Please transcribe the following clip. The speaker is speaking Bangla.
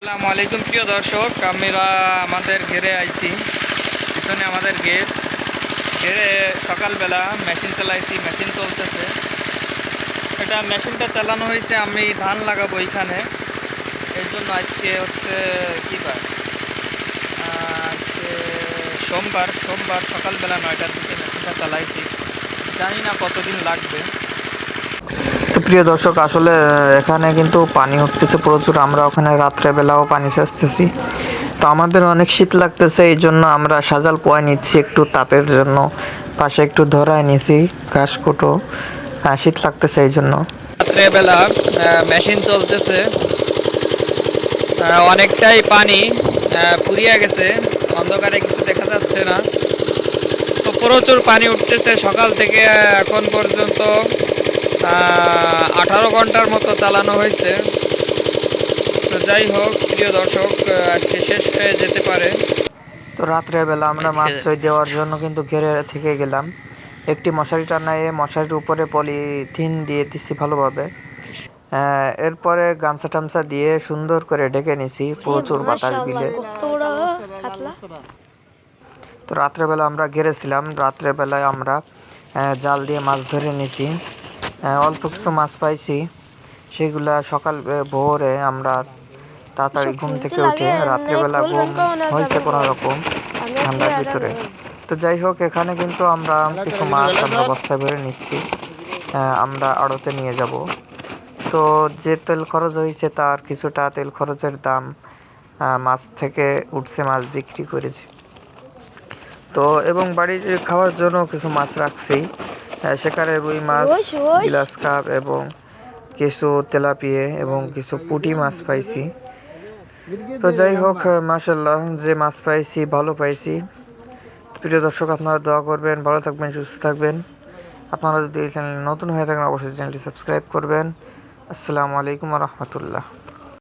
আসসালামু আলাইকুম প্রিয় দর্শক, আমরা আমাদের ঘেরে আইছি। পিছনে আমাদের ঘেরে সকালবেলা মেশিন চালাইছি, মেশিন চলতেছে। এটা মেশিনটা চালানো হয়েছে, আমি ধান লাগাবো এখানে। এর জন্য আজকে হচ্ছে কি বার, আজকে সোমবার সকালবেলা 9টার দিকে মেশিনটা চালাইছি। জানি না কতদিন লাগবে। তো প্রিয় দর্শক, আসলে এখানে কিন্তু পানি উঠতেছে প্রচুর। আমরা ওখানে রাত্রেবেলাও পানি সেচতেছি। তো আমাদের অনেক শীত লাগতেছে, এই জন্য আমরা সাজাল পোয়া নিচ্ছি একটু তাপের জন্য। পাশে একটু ধরায় নিছি ঘাস কুটো, শীত লাগতেছে এই জন্য। রাত্রেবেলা মেশিন চলতেছে, অনেকটাই পানি পুড়িয়ে গেছে, অন্ধকারে কিছু দেখা যাচ্ছে না। তো প্রচুর পানি উঠতেছে সকাল থেকে এখন পর্যন্ত। 18 ঘন্টার মতো চালানো হয়েছে। তো যাই হোক প্রিয় দর্শক, আজকে শেষ হয়ে যেতে পারে। তো রাত্রেবেলা আমরা মাছ দেওয়ার জন্য কিন্তু ঘেরে থেকে গেলাম। একটি মশারি টানায় মশারির উপরে পলিথিন দিয়ে দিচ্ছি ভালোভাবে। এরপরে গামছা টামছা দিয়ে সুন্দর করে ঢেকে নিছি প্রচুর বাতাস বিলে। তো রাত্রেবেলা আমরা ঘেরেছিলাম, রাত্রেবেলায় আমরা জাল দিয়ে মাছ ধরে নিছি। অল্প কিছু মাছ পাইছি, সেগুলা সকাল ভোরে আমরা তাড়াতাড়ি ঘুম থেকে উঠে, রাত্রেবেলা ঘুম হয়েছে কোনো রকম ঠান্ডার ভিতরে। তো যাই হোক, এখানে কিন্তু আমরা কিছু মাছ আমরা বস্তায় ভরে নিচ্ছি, আমরা আড়তে নিয়ে যাব। তো যে তেল খরচ হয়েছে তার কিছুটা তেল খরচের দাম মাছ থেকে উঠছে, মাছ বিক্রি করেছি। তো এবং বাড়ির খাওয়ার জন্য কিছু মাছ রাখছি, সেখানে রুই মাছ, গ্লাস কাপ এবং কিছু তেলাপিয়া এবং কিছু পুঁটি মাছ পাইছি। তো যাই হোক, মাশাআল্লাহ, যে মাছ পাইছি ভালো পাইছি। প্রিয় দর্শক, আপনারা দোয়া করবেন, ভালো থাকবেন, সুস্থ থাকবেন। আপনারা যদি এই চ্যানেল নতুন হয়ে থাকেন অবশ্যই চ্যানেলটি সাবস্ক্রাইব করবেন। আসসালামু আলাইকুম ওয়া রাহমাতুল্লাহ।